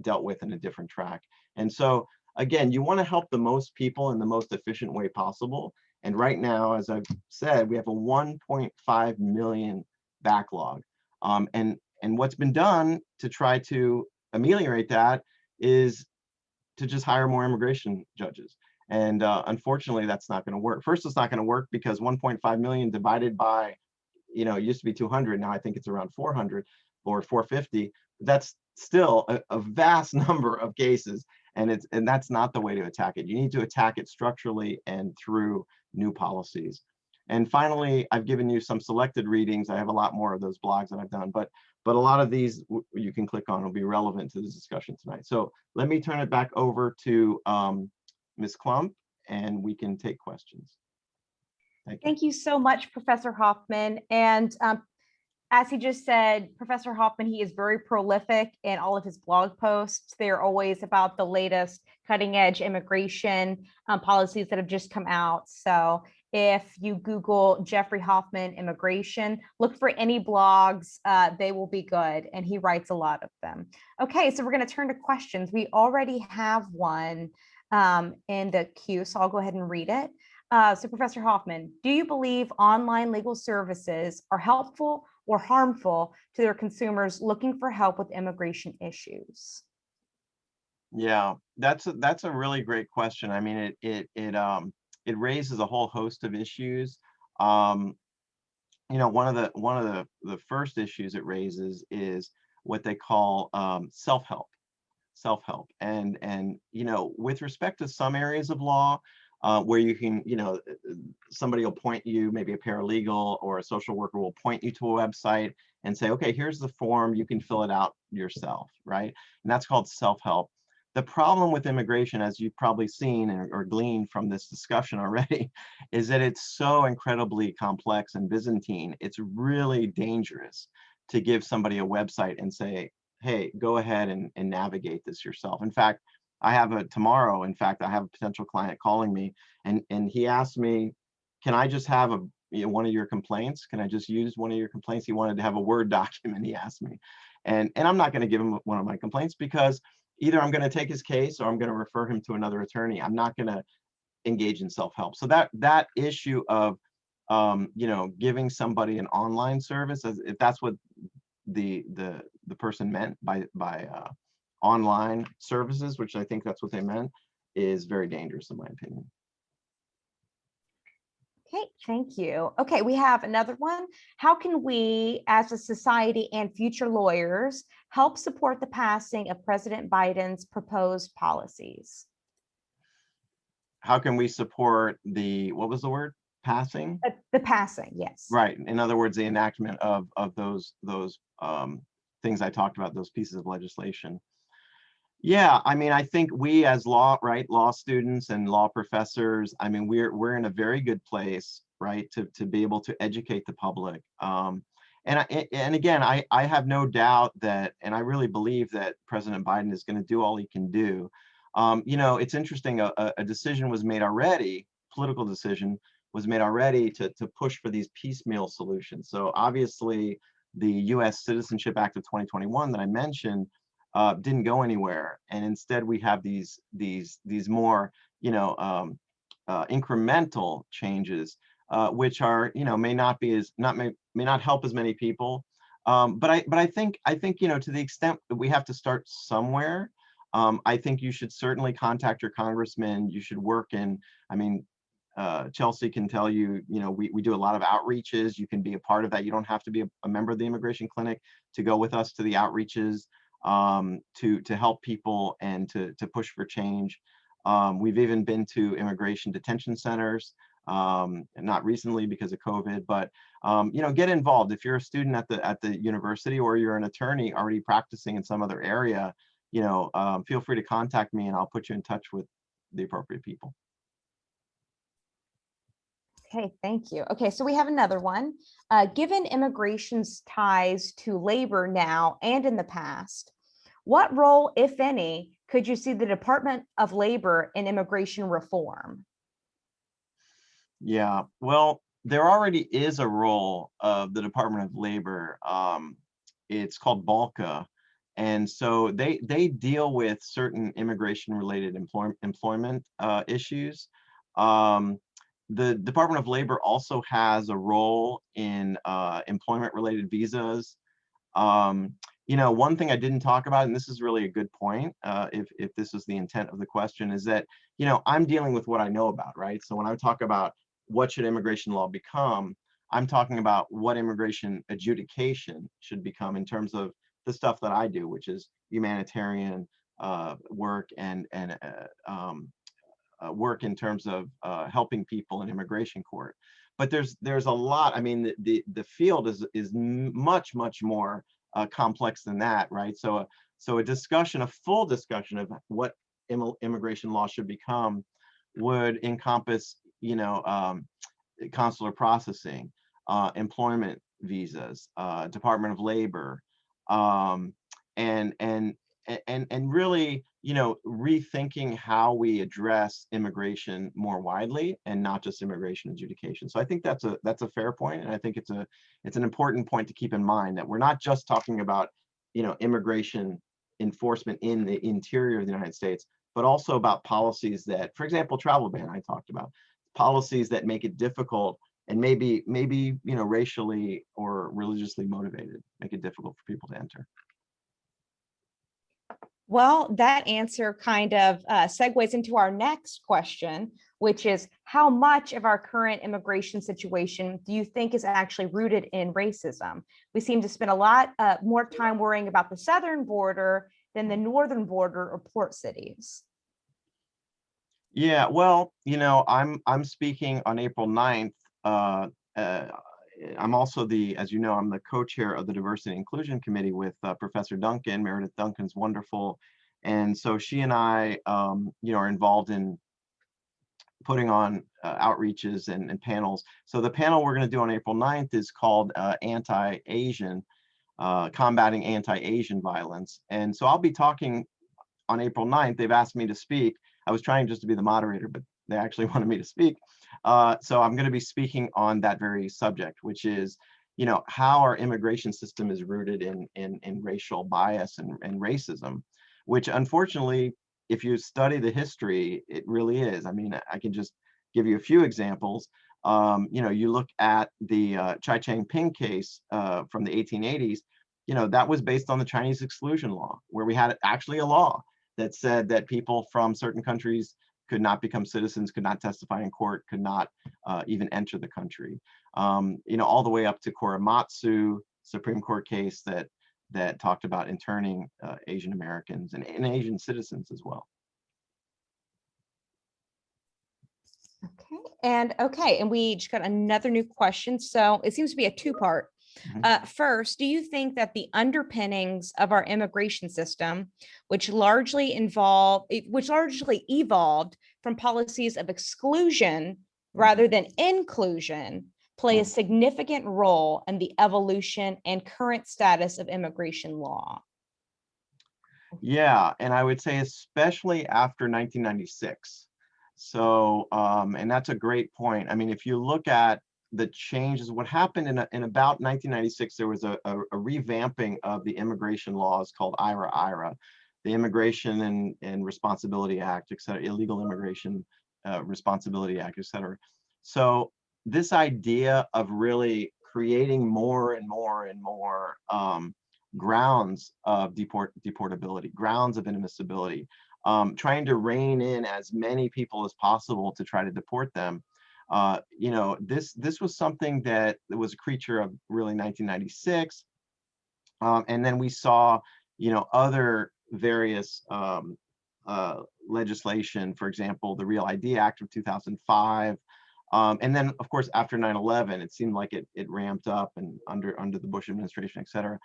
dealt with in a different track. And so again, you want to help the most people in the most efficient way possible. And right now, as I've said, we have a 1.5 million backlog. And what's been done to try to ameliorate that is to just hire more immigration judges. And unfortunately, that's not going to work. First, it's not going to work because 1.5 million divided by, it used to be 200. Now I think it's around 400 or 450. That's still a vast number of cases. And that's not the way to attack it. You need to attack it structurally and through new policies. And finally, I've given you some selected readings. I have a lot more of those blogs that I've done, but a lot of these you can click on will be relevant to this discussion tonight. So let me turn it back over to Ms. Klump, and we can take questions. Thank you. Thank you so much, Professor Hoffman. And as he just said, Professor Hoffman, he is very prolific in all of his blog posts. They're always about the latest cutting edge immigration policies that have just come out. So if you Google Jeffrey Hoffman immigration, look for any blogs, they will be good. And he writes a lot of them. Okay, so we're going to turn to questions. We already have one in the queue, so I'll go ahead and read it. So Professor Hoffman, do you believe online legal services are helpful or harmful to their consumers looking for help with immigration issues? Yeah, that's a really great question. I mean, it raises a whole host of issues. Um, one of the first issues it raises is what they call self-help. Self-help. And with respect to some areas of law, where you can, somebody will point you, maybe a paralegal or a social worker will point you to a website and say, okay, here's the form, you can fill it out yourself, right? And that's called self-help. The problem with immigration, as you've probably seen or gleaned from this discussion already, is that it's so incredibly complex and Byzantine. It's really dangerous to give somebody a website and say, hey, go ahead and navigate this yourself. In fact, I have a potential client calling me, and he asked me, can I just have one of your complaints? Can I just use one of your complaints? He wanted to have a Word document, he asked me. And I'm not going to give him one of my complaints, because either I'm going to take his case or I'm going to refer him to another attorney. I'm not going to engage in self-help. So that issue of giving somebody an online service, if that's what the person meant by online services, which I think that's what they meant, is very dangerous in my opinion. Okay, thank you. Okay, we have another one. How can we, as a society and future lawyers, help support the passing of President Biden's proposed policies? How can we support what was the word? Passing? The passing, yes. Right. In other words, the enactment of those things I talked about, those pieces of legislation. Yeah, I mean, I think we as law students and law professors, I mean, we're in a very good place, right, to be able to educate the public. And again, I have no doubt that, and I really believe that President Biden is going to do all he can do. It's interesting, a decision was made already, political decision was made already to push for these piecemeal solutions. So obviously, the U.S. Citizenship Act of 2021 that I mentioned didn't go anywhere, and instead we have these more incremental changes, which are may not help as many people, but I think to the extent that we have to start somewhere. I think you should certainly contact your congressman. You should work in, I mean, Chelsea can tell you, we do a lot of outreaches. You can be a part of that. You don't have to be a member of the immigration clinic to go with us to the outreaches, to help people and to push for change. We've even been to immigration detention centers, not recently because of COVID, but get involved. If you're a student at the university, or you're an attorney already practicing in some other area, feel free to contact me and I'll put you in touch with the appropriate people. Okay, thank you. Okay, so we have another one. Given immigration's ties to labor now and in the past, what role, if any, could you see the Department of Labor in immigration reform? Yeah, well, there already is a role of the Department of Labor. It's called BALCA. And so they deal with certain immigration-related employment issues. The Department of Labor also has a role in employment-related visas. One thing I didn't talk about, and this is really a good point, if this is the intent of the question, is that, I'm dealing with what I know about, right? So when I talk about what should immigration law become, I'm talking about what immigration adjudication should become in terms of the stuff that I do, which is humanitarian work and work in terms of helping people in immigration court. But there's a lot. I mean, the field is much more complex than that, right? So a full discussion of what immigration law should become would encompass, consular processing, employment visas, Department of Labor, and really, rethinking how we address immigration more widely and not just immigration adjudication. So I think that's a fair point, and I think it's an important point to keep in mind, that we're not just talking about, immigration enforcement in the interior of the United States, but also about policies that, for example, travel ban I talked about, policies that make it difficult and maybe racially or religiously motivated, make it difficult for people to enter. Well, that answer kind of segues into our next question, which is how much of our current immigration situation do you think is actually rooted in racism? We seem to spend a lot more time worrying about the southern border than the northern border or port cities. Yeah, well, I'm speaking on April 9th. Uh, I'm also as you know, I'm the co-chair of the Diversity and Inclusion Committee with Professor Duncan. Meredith Duncan's wonderful. And so she and I, are involved in putting on outreaches and panels. So the panel we're going to do on April 9th is called Anti-Asian, Combating Anti-Asian Violence. And so I'll be talking on April 9th. They've asked me to speak. I was trying just to be the moderator, but they actually wanted me to speak. So I'm going to be speaking on that very subject, which is, how our immigration system is rooted in racial bias and racism, which unfortunately, if you study the history, it really is. I mean, I can just give you a few examples. You look at the Chai Chang-ping case from the 1880s, that was based on the Chinese exclusion law, where we had actually a law that said that people from certain countries could not become citizens, could not testify in court, could not even enter the country. All the way up to Korematsu, Supreme Court case that talked about interning Asian Americans and Asian citizens as well. Okay, and we just got another new question. So it seems to be a two-part. First, do you think that the underpinnings of our immigration system, which largely evolved from policies of exclusion rather than inclusion, play a significant role in the evolution and current status of immigration law? Yeah, and I would say especially after 1996. So, and that's a great point. I mean, if you look at the changes, what happened in about 1996, there was a revamping of the immigration laws called IRA, the Immigration and Responsibility Act, et cetera, Illegal Immigration Responsibility Act, et cetera. So this idea of really creating more and more and more grounds of deportability, grounds of inadmissibility, trying to rein in as many people as possible to try to deport them. This was something that was a creature of really 1996. And then we saw, other various legislation, for example, the Real ID Act of 2005. And then, of course, after 9/11, it seemed like it ramped up and under the Bush administration, et cetera.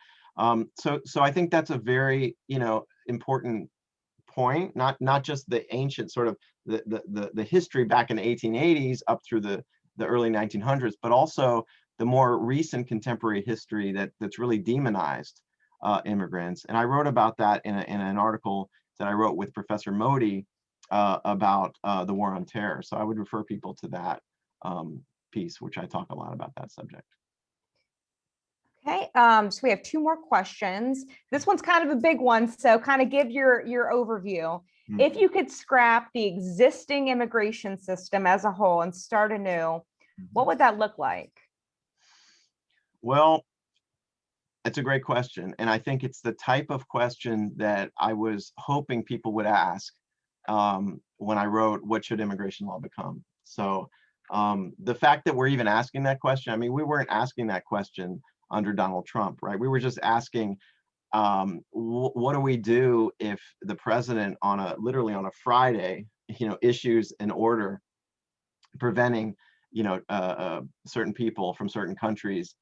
So I think that's a very, important point, not just the ancient sort of the history back in the 1880s up through the early 1900s, but also the more recent contemporary history that's really demonized immigrants. And I wrote about that in an article that I wrote with Professor Modi about the war on terror. So I would refer people to that piece, which I talk a lot about that subject. Okay, so we have two more questions. This one's kind of a big one, so kind of give your overview. If you could scrap the existing immigration system as a whole and start anew, what would that look like? Well, it's a great question. And I think it's the type of question that I was hoping people would ask when I wrote, what should immigration law become? So the fact that we're even asking that question, I mean, we weren't asking that question under Donald Trump, right? We were just asking, what do we do if the president literally on a Friday, issues an order preventing, certain people from certain countries,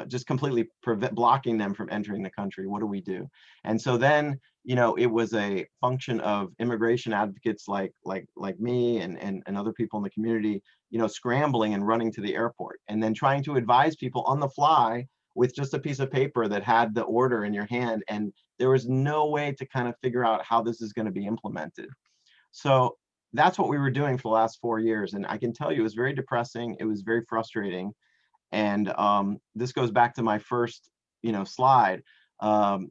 just completely blocking them from entering the country? What do we do? And so then, it was a function of immigration advocates like me and other people in the community, scrambling and running to the airport and then trying to advise people on the fly with just a piece of paper that had the order in your hand. And there was no way to kind of figure out how this is going to be implemented. So that's what we were doing for the last 4 years. And I can tell you, it was very depressing. It was very frustrating. And this goes back to my first, slide, Pema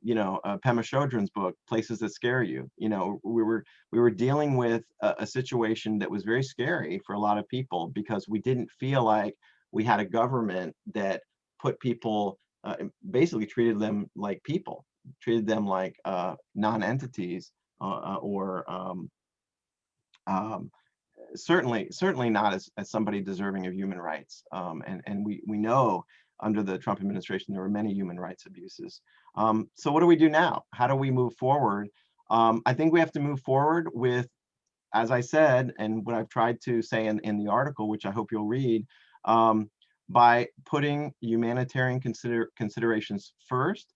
Chodron's book, Places That Scare You. We were dealing with a situation that was very scary for a lot of people because we didn't feel like we had a government that put people, basically treated them like people, treated them like non-entities or certainly not as somebody deserving of human rights. And we know under the Trump administration there were many human rights abuses. So what do we do now? How do we move forward? I think we have to move forward with, as I said, and what I've tried to say in the article, which I hope you'll read, by putting humanitarian considerations first,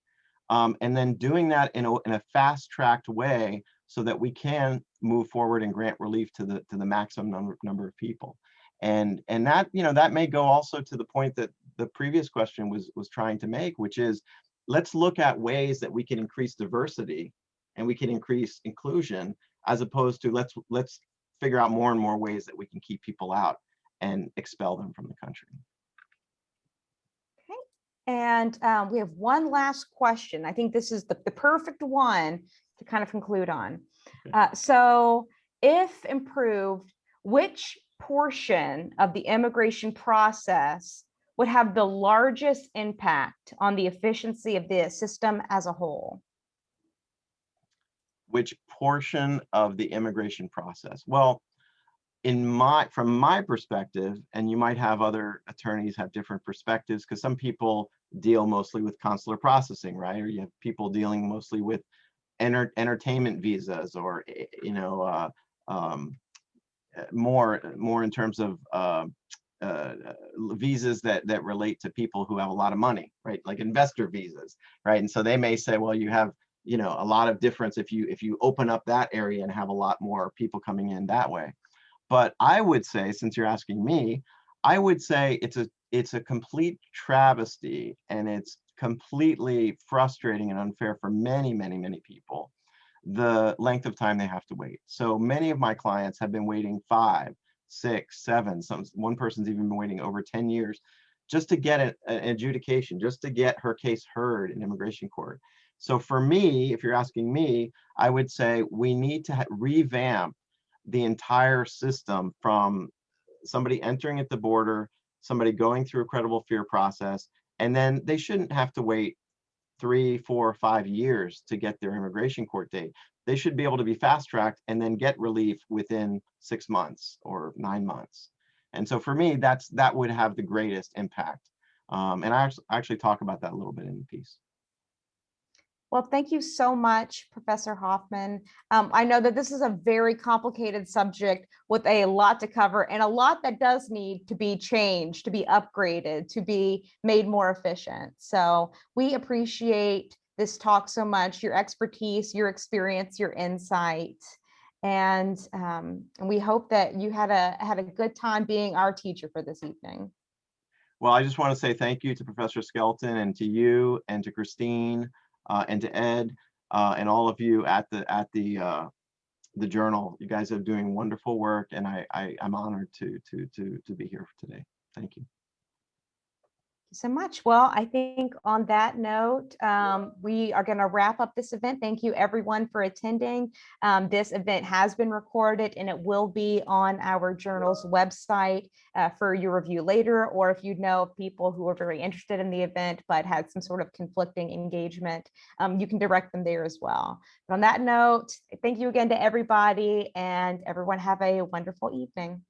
and then doing that in a fast-tracked way so that we can move forward and grant relief to the maximum number of people. And that, that may go also to the point that the previous question was trying to make, which is, let's look at ways that we can increase diversity and we can increase inclusion, as opposed to let's figure out more and more ways that we can keep people out and expel them from the country. Okay, and we have one last question. I think this is the perfect one to kind of conclude on. So if improved, which portion of the immigration process would have the largest impact on the efficiency of the system as a whole? Which portion of the immigration process? Well, from my perspective, and you might have other attorneys have different perspectives, because some people deal mostly with consular processing, right? Or you have people dealing mostly with entertainment visas, or more in terms of visas that relate to people who have a lot of money, right? Like investor visas, right? And so they may say, well, you have a lot of difference if you open up that area and have a lot more people coming in that way. But I would say, since you're asking me, I would say it's a complete travesty, and it's completely frustrating and unfair for many people, the length of time they have to wait. So many of my clients have been waiting 5, 6, 7, one person's even been waiting over 10 years just to get an adjudication, just to get her case heard in immigration court. So for me, if you're asking me, I would say we need to revamp the entire system, from somebody entering at the border, somebody going through a credible fear process, and then they shouldn't have to wait 3, 4, 5 years to get their immigration court date. They should be able to be fast-tracked and then get relief within 6 months or 9 months. And so for me, that would have the greatest impact. And I actually talk about that a little bit in the piece. Well, thank you so much, Professor Hoffman. I know that this is a very complicated subject with a lot to cover, and a lot that does need to be changed, to be upgraded, to be made more efficient. So we appreciate this talk so much, your expertise, your experience, your insight. And we hope that you had a good time being our teacher for this evening. Well, I just want to say thank you to Professor Skelton, and to you, and to Christine, and to Ed, and all of you at the journal. You guys are doing wonderful work, and I'm honored to be here today. Thank you. Thank you so much. Well, I think on that note, we are going to wrap up this event. Thank you everyone for attending. This event has been recorded, and it will be on our journal's website for your review later, or if you know of people who are very interested in the event but had some sort of conflicting engagement, you can direct them there as well. But on that note, thank you again to everybody, and everyone have a wonderful evening.